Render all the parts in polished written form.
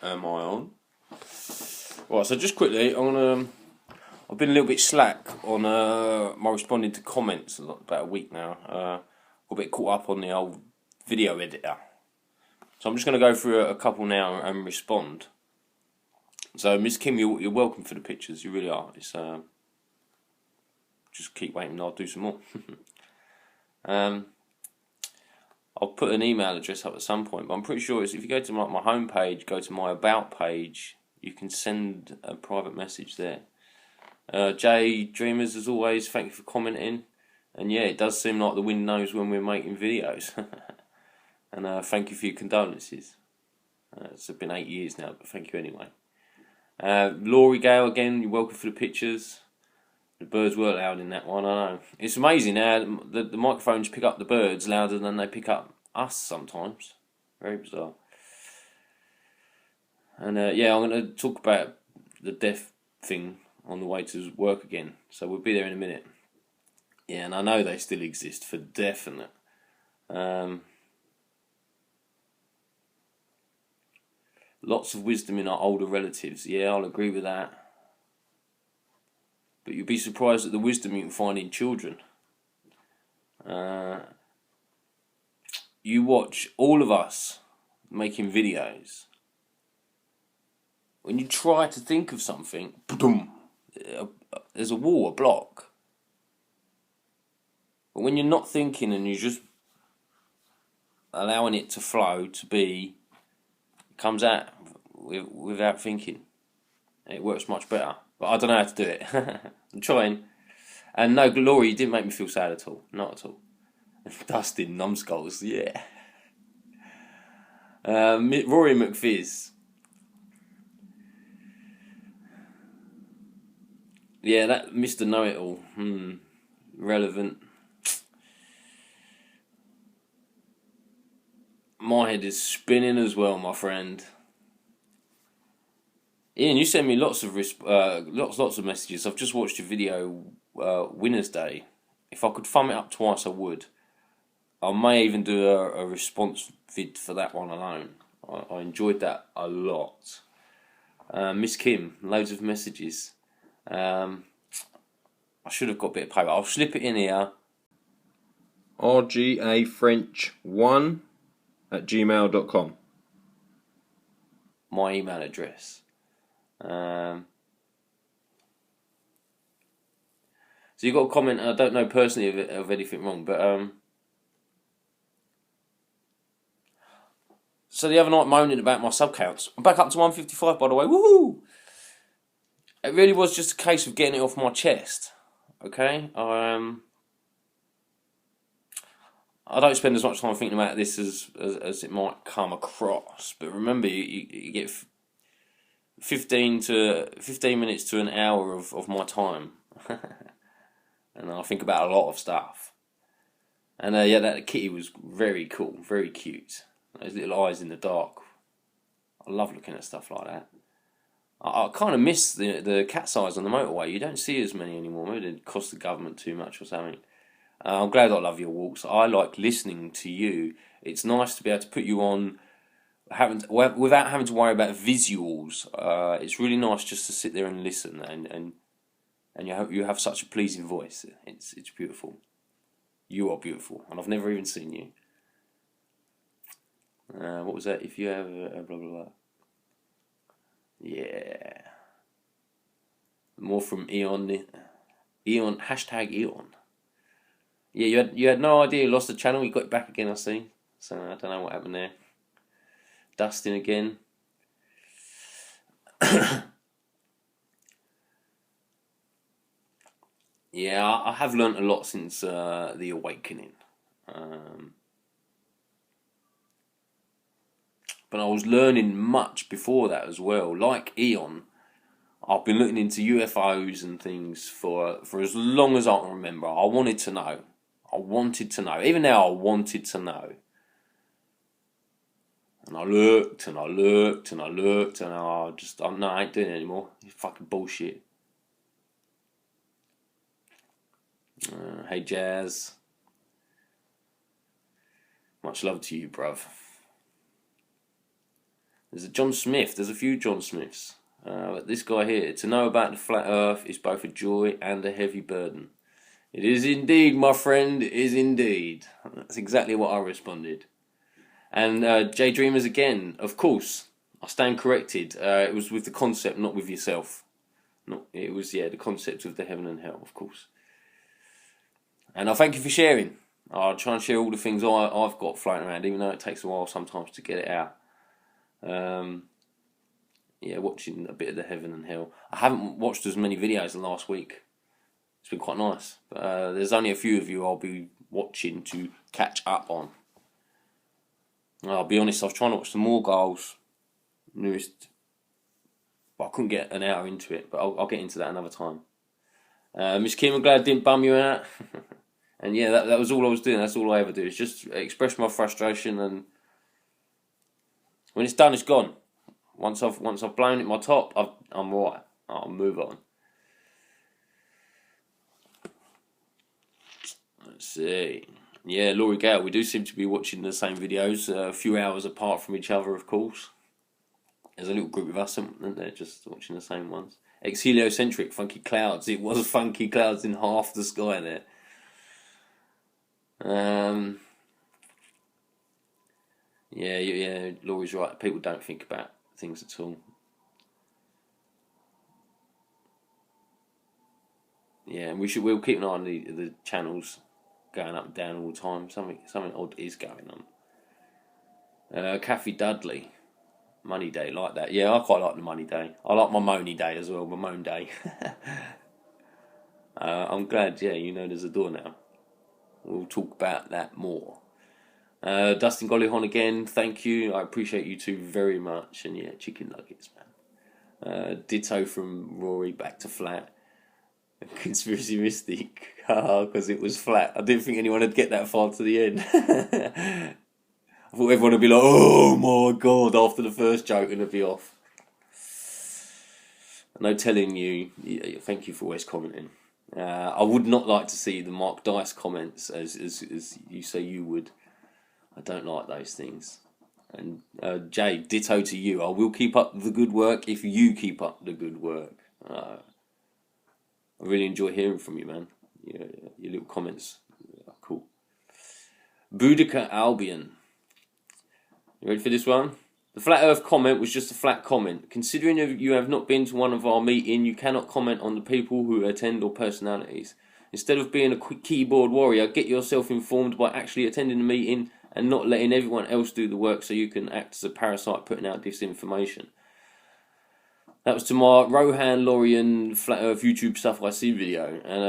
Am I on? Right, so just quickly, I've been a little bit slack on my responding to comments about a week now. Got a bit caught up on the old video editor. So I'm just going to go through a couple now and respond. So Miss Kim, you're welcome for the pictures, you really are. It's just keep waiting and I'll do some more. I'll put an email address up at some point, but I'm pretty sure if you go to my home page, go to my about page, you can send a private message there. Jay Dreamers, as always, thank you for commenting. And yeah, it does seem like the wind knows when we're making videos. And thank you for your condolences. It's been 8 years now, but thank you anyway. Laurie Gale, again, you're welcome for the pictures. The birds were loud in that one, I know. It's amazing now, the microphones pick up the birds louder than they pick up us sometimes. Very bizarre. And yeah, I'm going to talk about the deaf thing on the way to work again. So we'll be there in a minute. Yeah, and I know they still exist for definite. Lots of wisdom in our older relatives. Yeah, I'll agree with that. But you'd be surprised at the wisdom you can find in children. You watch all of us making videos. When you try to think of something, boom, there's a wall, a block. But when you're not thinking and you're just allowing it to flow, to be, it comes out without thinking. It works much better. But I don't know how to do it. I'm trying. And no, Glory, you didn't make me feel sad at all. Not at all. Dustin, numbskulls, yeah. Rory McFizz. Yeah, that Mr. Know-It-All. Relevant. My head is spinning as well, my friend. Ian, you send me lots of messages. I've just watched your video, Winner's Day. If I could thumb it up twice, I would. I may even do a response vid for that one alone. I enjoyed that a lot. Miss Kim, loads of messages. I should have got a bit of paper. I'll slip it in here. rgafrench1@gmail.com. My email address. So you got a comment. I don't know personally of anything wrong, but so the other night moaning about my sub counts. I'm back up to 155, by the way. Woohoo! It really was just a case of getting it off my chest. Okay, I don't spend as much time thinking about this as it might come across. But remember, you get 15 minutes to an hour of my time. And I think about a lot of stuff. And yeah, that kitty was very cool, very cute. Those little eyes in the dark. I love looking at stuff like that. I kind of miss the cat's eyes on the motorway. You don't see as many anymore. Maybe it cost the government too much or something. I'm glad I love your walks. I like listening to you. It's nice to be able to put you on without having to worry about visuals. It's really nice just to sit there and listen, and you have such a pleasing voice. It's beautiful. You are beautiful, and I've never even seen you. What was that? If you have blah blah blah. Yeah. More from Eon. Hashtag Eon. Yeah, you had no idea you lost the channel. You got it back again, I see. So I don't know what happened there. Dustin again. Yeah, I have learnt a lot since the awakening. But I was learning much before that as well. Like Eon, I've been looking into UFOs and things for as long as I can remember. I wanted to know. Even now, I wanted to know. And I looked and I looked and I looked and I ain't doing it anymore. It's fucking bullshit. Hey Jazz. Much love to you, bruv. There's a John Smith. There's a few John Smiths. But this guy here, to know about the flat Earth is both a joy and a heavy burden. It is indeed, my friend. It is indeed. That's exactly what I responded. And J Dreamers again. Of course, I stand corrected. It was with the concept, not with yourself. It was the concept of the heaven and hell, of course. And I thank you for sharing. I'll try and share all the things I've got floating around, even though it takes a while sometimes to get it out. Watching a bit of the heaven and hell. I haven't watched as many videos in the last week. It's been quite nice. But there's only a few of you I'll be watching to catch up on. I'll be honest, I was trying to watch the Morgul's newest, but I couldn't get an hour into it. But I'll get into that another time. Miss Kim, I'm glad I didn't bum you out. And yeah, that was all I was doing. That's all I ever do. Is just express my frustration, and when it's done, it's gone. Once I've blown it my top, I'm right. I'll move on. Let's see. Yeah, Laurie Gale, we do seem to be watching the same videos, a few hours apart from each other, of course. There's a little group of us, isn't there, just watching the same ones. Ex-heliocentric, funky clouds. It was funky clouds in half the sky there. Yeah, Laurie's right. People don't think about things at all. Yeah, and we'll keep an eye on the channels going up and down all the time. Something odd is going on. Kathy Dudley, Money Day, like that. Yeah, I quite like the Money Day. I like my Money Day as well, my Moan Day. I'm glad, you know there's a door now. We'll talk about that more. Dustin Gollyhon again, thank you. I appreciate you two very much. And yeah, chicken nuggets, man. Ditto from Rory, back to flat. Conspiracy Mystic, because it was flat. I didn't think anyone would get that far to the end. I thought everyone would be like, oh my god, after the first joke, and it'd be off. No telling you, thank you for always commenting. I would not like to see the Mark Dice comments as you say you would. I don't like those things. And Jay, ditto to you. I will keep up the good work if you keep up the good work. I really enjoy hearing from you, man. Your little comments are cool. Boudica Albion. You ready for this one? The Flat Earth comment was just a flat comment. Considering you have not been to one of our meetings, you cannot comment on the people who attend or personalities. Instead of being a quick keyboard warrior, get yourself informed by actually attending the meeting and not letting everyone else do the work so you can act as a parasite putting out disinformation. That was to my Rohan Lorian Flat Earth YouTube Stuff I See video. And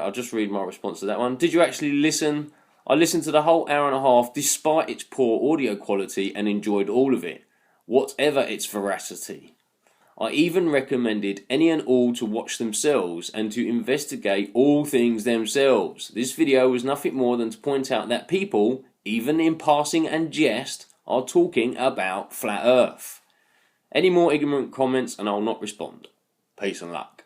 I'll just read my response to that one. Did you actually listen? I listened to the whole hour and a half despite its poor audio quality and enjoyed all of it, whatever its veracity. I even recommended any and all to watch themselves and to investigate all things themselves. This video was nothing more than to point out that people, even in passing and jest, are talking about Flat Earth. Any more ignorant comments and I'll not respond. Peace and luck.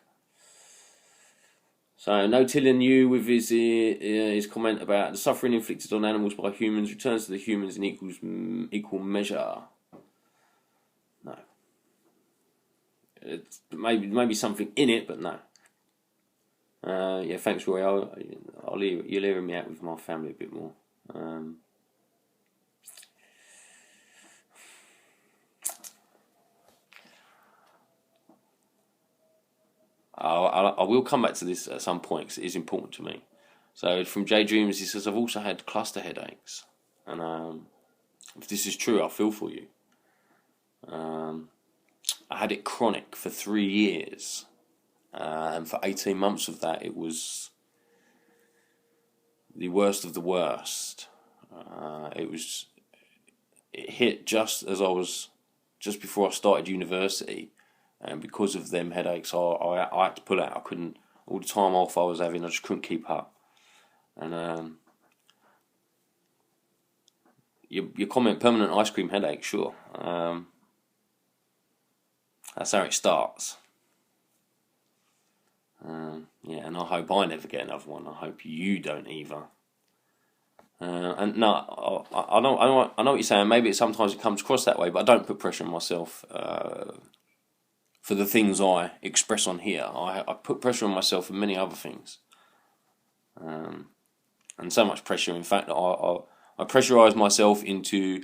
So, no tilling you with his comment about the suffering inflicted on animals by humans returns to the humans in equal measure. No. It's maybe something in it, but no. Thanks, Roy. You'll hear me out with my family a bit more. I will come back to this at some point because it is important to me. So from J Dreams, he says, I've also had cluster headaches. And if this is true, I feel for you. I had it chronic for 3 years. And for 18 months of that, it was the worst of the worst. It hit just before I started university. And because of them headaches, I had to pull out. I couldn't, all the time off I was having, I just couldn't keep up. And your comment, permanent ice cream headache, sure. That's how it starts. And I hope I never get another one. I hope you don't either. And no, I know what you're saying. Maybe sometimes it comes across that way, but I don't put pressure on myself for the things I express on here. I put pressure on myself for many other things, and so much pressure, in fact, that I pressurise myself into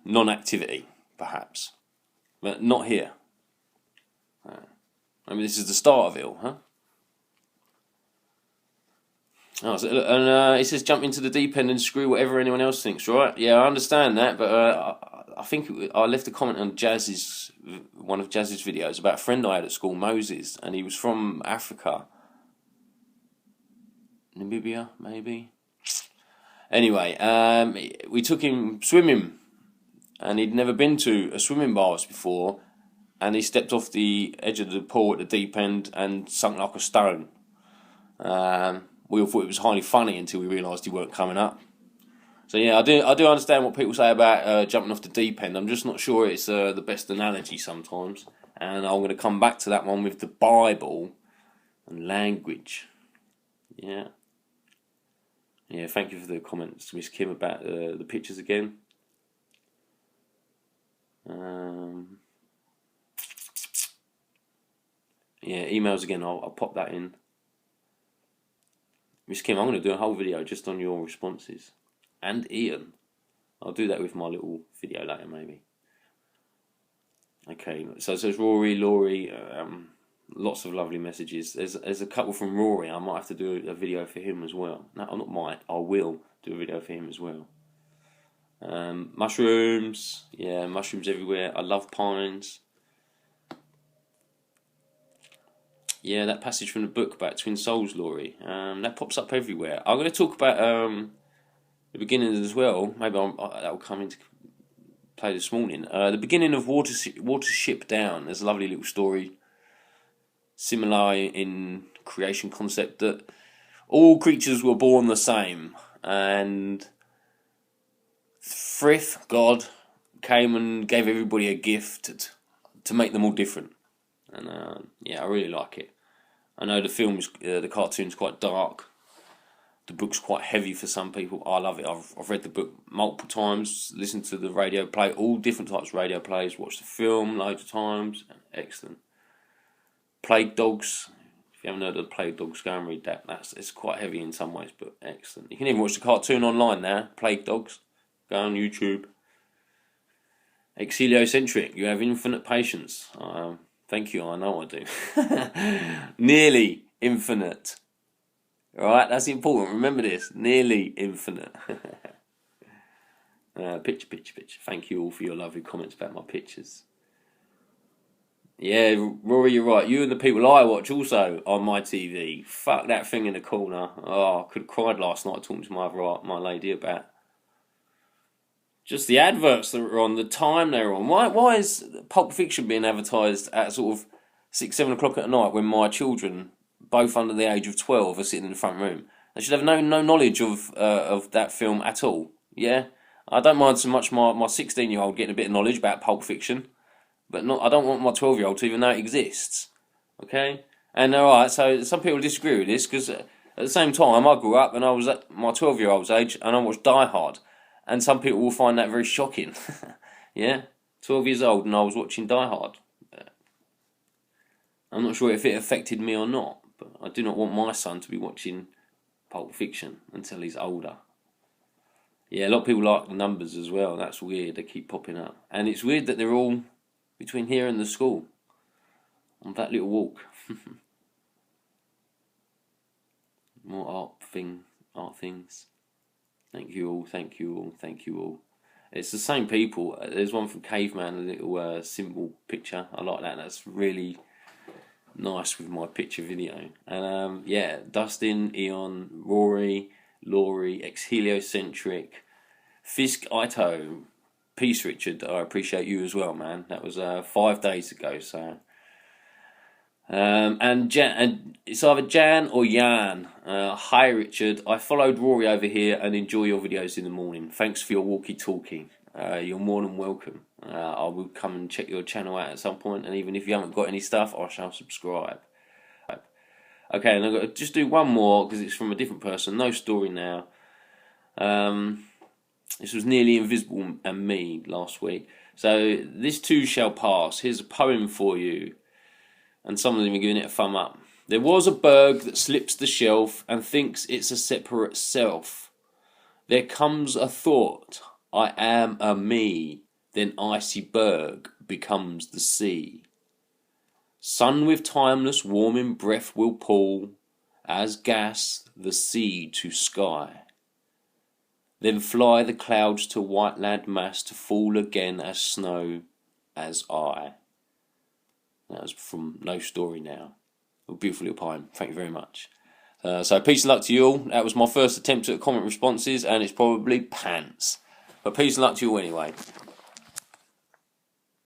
non-activity, perhaps, but not here. I mean, this is the start of it all, huh? Oh, so, and it says jump into the deep end and screw whatever anyone else thinks, right? Yeah, I understand that, but I think I left a comment on one of Jazz's videos about a friend I had at school, Moses, and he was from Africa, Namibia, maybe. Anyway, we took him swimming, and he'd never been to a swimming baths before, and he stepped off the edge of the pool at the deep end and sunk like a stone. We all thought it was highly funny until we realised he weren't coming up. So yeah, I do understand what people say about jumping off the deep end. I'm just not sure it's the best analogy sometimes. And I'm going to come back to that one with the Bible and language. Yeah. Yeah, thank you for the comments, Miss Kim, about the pictures again. Yeah, emails again, I'll pop that in. Miss Kim, I'm going to do a whole video just on your responses. And Ian. I'll do that with my little video later, maybe. Okay, so it says Rory, Laurie, lots of lovely messages. There's a couple from Rory. I might have to do a video for him as well. No, I not might. I will do a video for him as well. Mushrooms. Yeah, mushrooms everywhere. I love pines. Yeah, that passage from the book about twin souls, Laurie. That pops up everywhere. I'm going to talk about the beginning as well. Maybe that will come into play this morning. The beginning of Watership Down. There's a lovely little story, similar in creation concept, that all creatures were born the same, and Frith, God, came and gave everybody a gift to make them all different. And yeah, I really like it. I know the cartoon's quite dark. The book's quite heavy for some people. I love it. I've read the book multiple times, listened to the radio play, all different types of radio plays, watched the film loads of times. Excellent. Plague Dogs. If you haven't heard of the Plague Dogs, go and read that. It's quite heavy in some ways, but excellent. You can even watch the cartoon online now, Plague Dogs. Go on YouTube. Heliocentric. You have infinite patience. Thank you, I know I do. Nearly infinite. Alright, that's important. Remember this. Nearly infinite. Picture. Thank you all for your lovely comments about my pictures. Yeah, Rory, you're right. You and the people I watch also on my TV. Fuck that thing in the corner. Oh, I could have cried last night talking to my lady about just the adverts that were on, the time they were on. Why is Pulp Fiction being advertised at sort of 6, 7 o'clock at night when my children, both under the age of 12, are sitting in the front room? They should have no knowledge of that film at all. Yeah, I don't mind so much my 16-year-old getting a bit of knowledge about Pulp Fiction, but I don't want my 12-year-old to even know it exists. Okay, and alright, so some people disagree with this because at the same time I grew up and I was at my 12-year-old's age and I watched Die Hard. And some people will find that very shocking. Yeah? 12 years old and I was watching Die Hard. I'm not sure if it affected me or not, but I do not want my son to be watching Pulp Fiction until he's older. Yeah, a lot of people like the numbers as well. That's weird. They keep popping up. And it's weird that they're all between here and the school. On that little walk. More art things. Thank you all. It's the same people. There's one from Caveman, a little symbol picture. I like that. That's really nice with my picture video. And yeah, Dustin, Eon, Rory, Laurie, Heliocentric, Fisk Ito, Peace Richard. I appreciate you as well, man. That was 5 days ago, so. And it's either Jan or Jan. Hi Richard, I followed Rory over here and enjoy your videos in the morning. Thanks for your walkie-talkie. You're more than welcome. I will come and check your channel out at some point, and even if you haven't got any stuff, I shall subscribe. Okay, and I've got to just do one more because it's from a different person. No story now. This was Nearly Invisible and Me last week. So this too shall pass. Here's a poem for you. And some of them are giving it a thumb up. There was a berg that slips the shelf and thinks it's a separate self. There comes a thought, I am a me. Then icy berg becomes the sea. Sun with timeless warming breath will pull as gas the sea to sky. Then fly the clouds to white land mass to fall again as snow as I. That was from No Story Now. A beautiful little poem. Thank you very much. So peace and luck to you all. That was my first attempt at comment responses, and it's probably pants. But peace and luck to you all anyway.